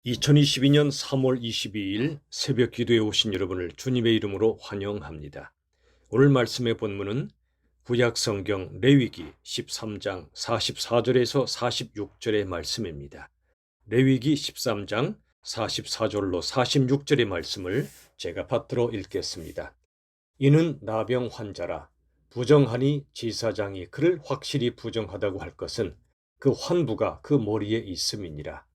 2022년 3월 22일 새벽 기도에 오신 여러분을 주님의 이름으로 환영합니다. 오늘 말씀의 본문은 구약 성경 레위기 13장 44절에서 46절의 말씀입니다. 레위기 13장 44절로 46절의 말씀을 제가 받들어 읽겠습니다. 이는 나병 환자라. 부정하니 제사장이 그를 확실히 부정하다고 할 것은 그 환부가 그 머리에 있음이니라.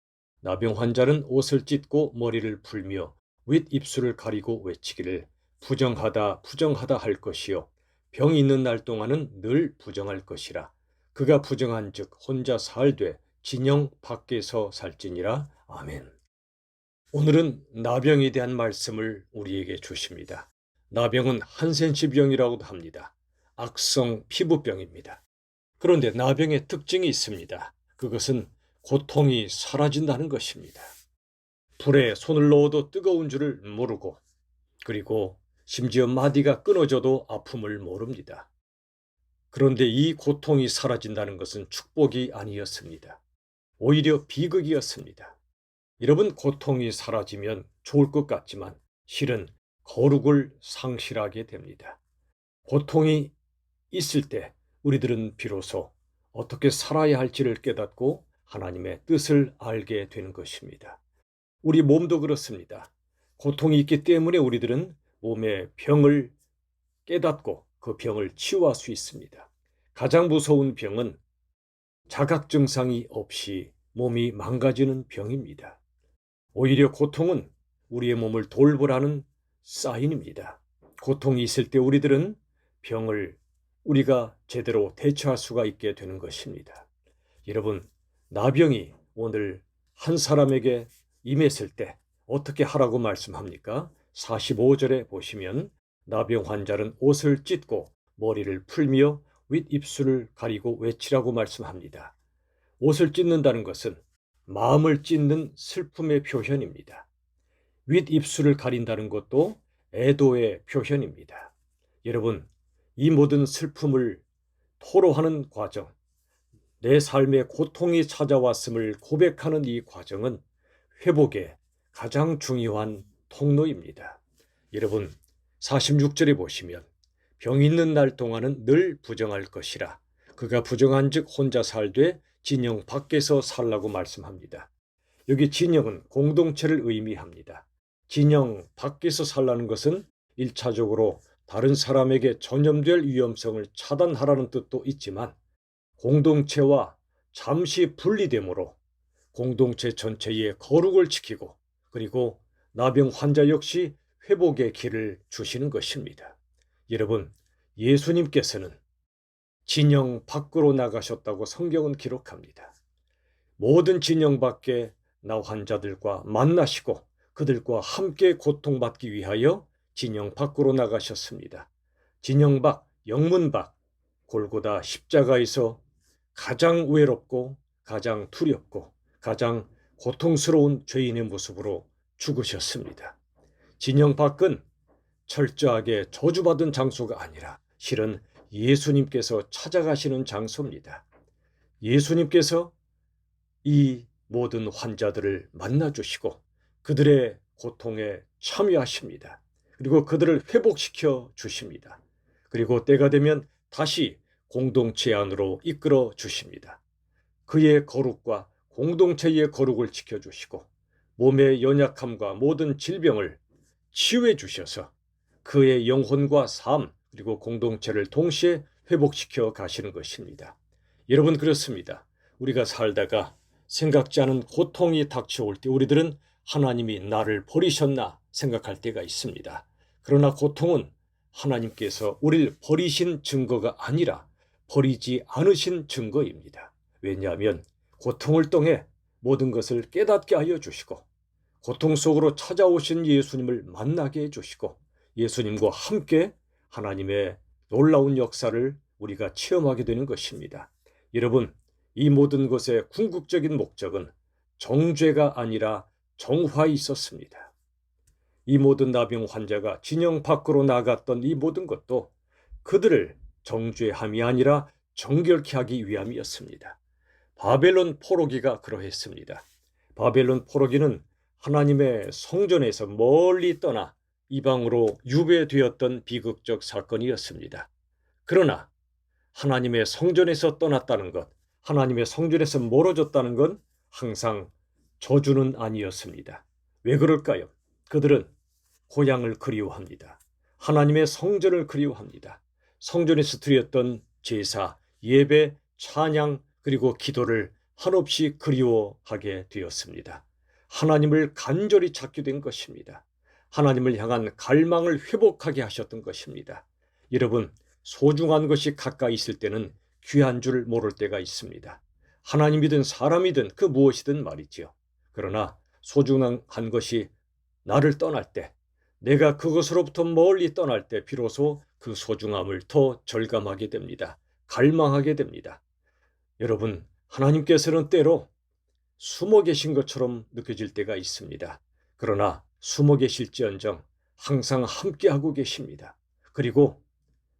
나병 환자는 옷을 찢고 머리를 풀며 윗입술을 가리고 외치기를 부정하다 부정하다 할 것이요 병이 있는 날 동안은 늘 부정할 것이라. 그가 부정한즉 혼자 살되 진영 밖에서 살지니라. 아멘. 오늘은 나병에 대한 말씀을 우리에게 주십니다. 나병은 한센시병이라고도 합니다. 악성 피부병입니다. 그런데 나병의 특징이 있습니다. 그것은 고통이 사라진다는 것입니다. 불에 손을 넣어도 뜨거운 줄을 모르고, 그리고 심지어 마디가 끊어져도 아픔을 모릅니다. 그런데 이 고통이 사라진다는 것은 축복이 아니었습니다. 오히려 비극이었습니다. 여러분, 고통이 사라지면 좋을 것 같지만 실은 거룩을 상실하게 됩니다. 고통이 있을 때 우리들은 비로소 어떻게 살아야 할지를 깨닫고 하나님의 뜻을 알게 되는 것입니다. 우리 몸도 그렇습니다. 고통이 있기 때문에 우리들은 몸의 병을 깨닫고 그 병을 치유할 수 있습니다. 가장 무서운 병은 자각 증상이 없이 몸이 망가지는 병입니다. 오히려 고통은 우리의 몸을 돌보라는 사인입니다. 고통이 있을 때 우리들은 병을 우리가 제대로 대처할 수가 있게 되는 것입니다. 여러분, 나병이 오늘 한 사람에게 임했을 때 어떻게 하라고 말씀합니까? 45절에 보시면 나병 환자는 옷을 찢고 머리를 풀며 윗입술을 가리고 외치라고 말씀합니다. 옷을 찢는다는 것은 마음을 찢는 슬픔의 표현입니다. 윗입술을 가린다는 것도 애도의 표현입니다. 여러분, 이 모든 슬픔을 토로하는 과정, 내 삶에 고통이 찾아왔음을 고백하는 이 과정은 회복의 가장 중요한 통로입니다. 여러분, 46절에 보시면 병 있는 날 동안은 늘 부정할 것이라. 그가 부정한즉 혼자 살되 진영 밖에서 살라고 말씀합니다. 여기 진영은 공동체를 의미합니다. 진영 밖에서 살라는 것은 1차적으로 다른 사람에게 전염될 위험성을 차단하라는 뜻도 있지만 공동체와 잠시 분리됨으로 공동체 전체의 거룩을 지키고 그리고 나병 환자 역시 회복의 길을 주시는 것입니다. 여러분, 예수님께서는 진영 밖으로 나가셨다고 성경은 기록합니다. 모든 진영 밖에 나 환자들과 만나시고 그들과 함께 고통받기 위하여 진영 밖으로 나가셨습니다. 진영 밖, 영문 밖, 골고다 십자가에서 가장 외롭고 가장 두렵고 가장 고통스러운 죄인의 모습으로 죽으셨습니다. 진영 밖은 철저하게 저주받은 장소가 아니라 실은 예수님께서 찾아가시는 장소입니다. 예수님께서 이 모든 환자들을 만나주시고 그들의 고통에 참여하십니다. 그리고 그들을 회복시켜 주십니다. 그리고 때가 되면 다시 공동체 안으로 이끌어 주십니다. 그의 거룩과 공동체의 거룩을 지켜주시고 몸의 연약함과 모든 질병을 치유해 주셔서 그의 영혼과 삶 그리고 공동체를 동시에 회복시켜 가시는 것입니다. 여러분, 그렇습니다. 우리가 살다가 생각지 않은 고통이 닥쳐올 때 우리들은 하나님이 나를 버리셨나 생각할 때가 있습니다. 그러나 고통은 하나님께서 우리를 버리신 증거가 아니라 버리지 않으신 증거입니다. 왜냐하면 고통을 통해 모든 것을 깨닫게 하여 주시고 고통 속으로 찾아오신 예수님을 만나게 해주시고 예수님과 함께 하나님의 놀라운 역사를 우리가 체험하게 되는 것입니다. 여러분, 이 모든 것의 궁극적인 목적은 정죄가 아니라 정화에 있었습니다. 이 모든 나병 환자가 진영 밖으로 나갔던 이 모든 것도 그들을 정죄함이 아니라 정결케 하기 위함이었습니다. 바벨론 포로기가 그러했습니다. 바벨론 포로기는 하나님의 성전에서 멀리 떠나 이방으로 유배되었던 비극적 사건이었습니다. 그러나 하나님의 성전에서 떠났다는 것, 하나님의 성전에서 멀어졌다는 건 항상 저주는 아니었습니다. 왜 그럴까요? 그들은 고향을 그리워합니다. 하나님의 성전을 그리워합니다. 성전에서 드렸던 제사, 예배, 찬양, 그리고 기도를 한없이 그리워하게 되었습니다. 하나님을 간절히 찾게 된 것입니다. 하나님을 향한 갈망을 회복하게 하셨던 것입니다. 여러분, 소중한 것이 가까이 있을 때는 귀한 줄 모를 때가 있습니다. 하나님이든 사람이든 그 무엇이든 말이지요. 그러나 소중한 것이 나를 떠날 때, 내가 그것으로부터 멀리 떠날 때 비로소 그 소중함을 더 절감하게 됩니다. 갈망하게 됩니다. 여러분, 하나님께서는 때로 숨어 계신 것처럼 느껴질 때가 있습니다. 그러나 숨어 계실지언정 항상 함께하고 계십니다. 그리고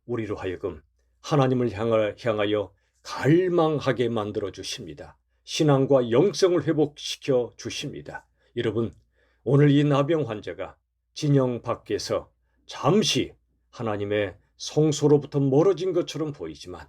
우리로 하여금 하나님을 향하여 갈망하게 만들어 주십니다. 신앙과 영성을 회복시켜 주십니다. 여러분, 오늘 이 나병 환자가 진영 밖에서 잠시 하나님의 성소로부터 멀어진 것처럼 보이지만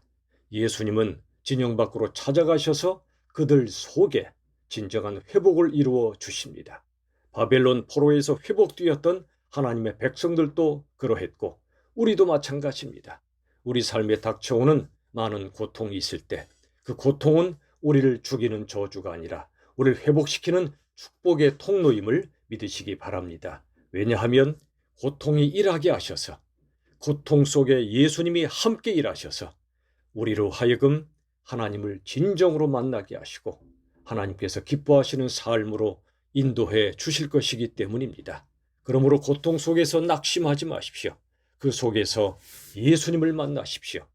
예수님은 진영 밖으로 찾아가셔서 그들 속에 진정한 회복을 이루어 주십니다. 바벨론 포로에서 회복되었던 하나님의 백성들도 그러했고 우리도 마찬가지입니다. 우리 삶에 닥쳐오는 많은 고통이 있을 때 그 고통은 우리를 죽이는 저주가 아니라 우리를 회복시키는 축복의 통로임을 믿으시기 바랍니다. 왜냐하면 고통이 일하게 하셔서 고통 속에 예수님이 함께 일하셔서 우리로 하여금 하나님을 진정으로 만나게 하시고 하나님께서 기뻐하시는 삶으로 인도해 주실 것이기 때문입니다. 그러므로 고통 속에서 낙심하지 마십시오. 그 속에서 예수님을 만나십시오.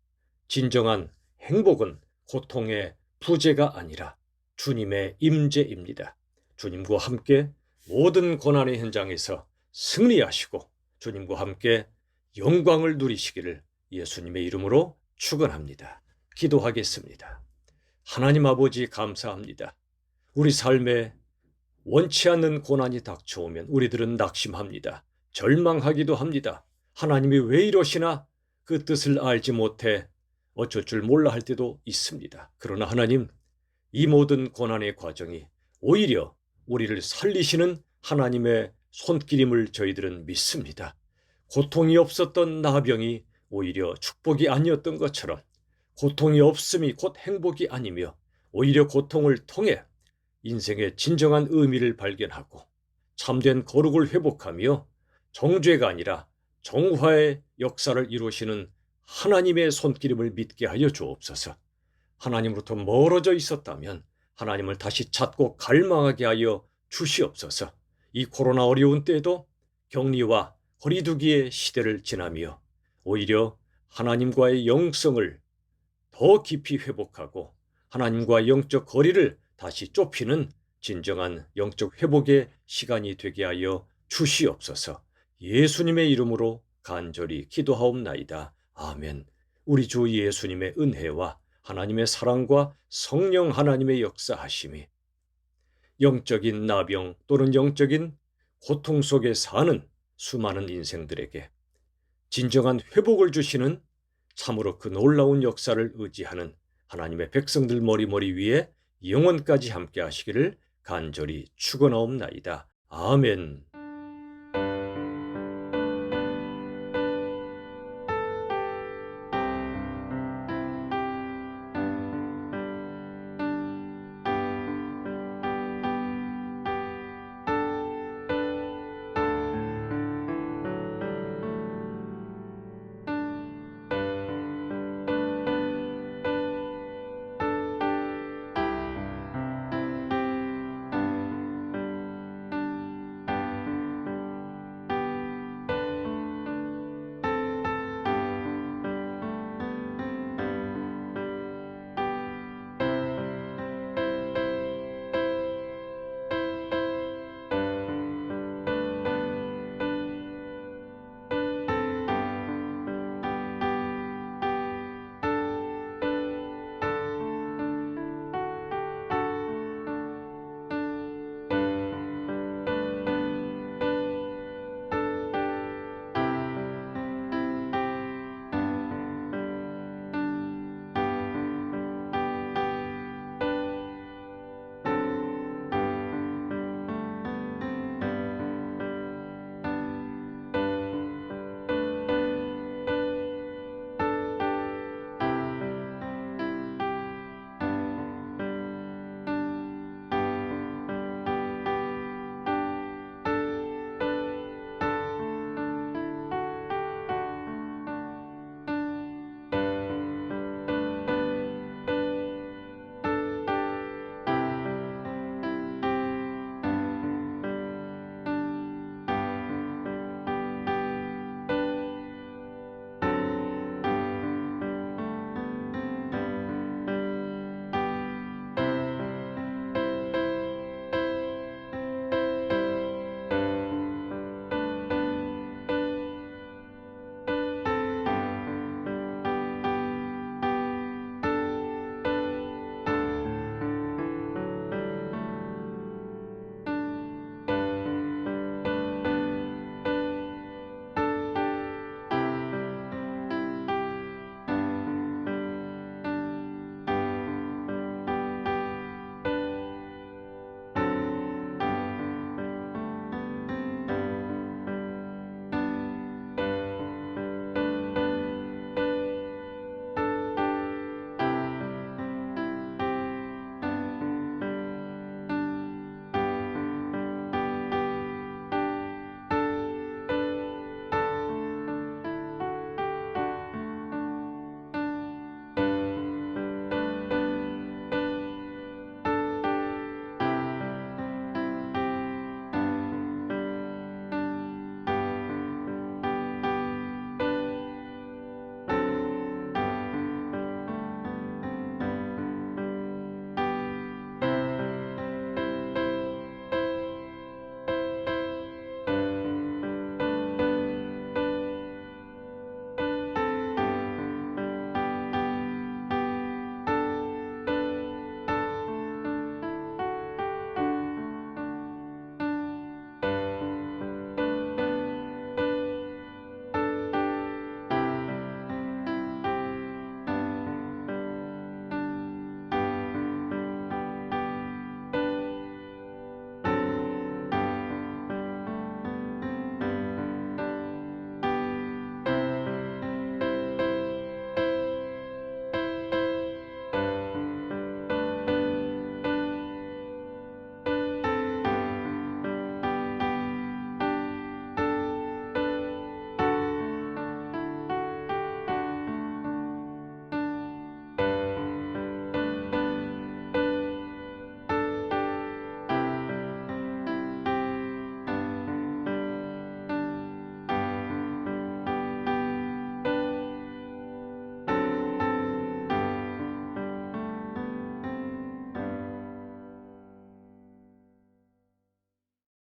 진정한 행복은 고통의 부재가 아니라 주님의 임재입니다. 주님과 함께 모든 고난의 현장에서 승리하시고 주님과 함께 영광을 누리시기를 예수님의 이름으로 축원합니다. 기도하겠습니다. 하나님 아버지 감사합니다. 우리 삶에 원치 않는 고난이 닥쳐오면 우리들은 낙심합니다. 절망하기도 합니다. 하나님이 왜 이러시나 그 뜻을 알지 못해 어쩔 줄 몰라 할 때도 있습니다. 그러나 하나님, 이 모든 고난의 과정이 오히려 우리를 살리시는 하나님의 손길임을 저희들은 믿습니다. 고통이 없었던 나병이 오히려 축복이 아니었던 것처럼 고통이 없음이 곧 행복이 아니며 오히려 고통을 통해 인생의 진정한 의미를 발견하고 참된 거룩을 회복하며 정죄가 아니라 정화의 역사를 이루시는 하나님의 손길임을 믿게 하여 주옵소서. 하나님으로부터 멀어져 있었다면 하나님을 다시 찾고 갈망하게 하여 주시옵소서. 이 코로나 어려운 때에도 격리와 거리두기의 시대를 지나며 오히려 하나님과의 영성을 더 깊이 회복하고 하나님과 영적 거리를 다시 좁히는 진정한 영적 회복의 시간이 되게 하여 주시옵소서. 예수님의 이름으로 간절히 기도하옵나이다. 아멘. 우리 주 예수님의 은혜와 하나님의 사랑과 성령 하나님의 역사하심이 영적인 나병 또는 영적인 고통 속에 사는 수많은 인생들에게 진정한 회복을 주시는 참으로 그 놀라운 역사를 의지하는 하나님의 백성들 머리머리 위에 영원까지 함께 하시기를 간절히 축원하옵나이다. 아멘.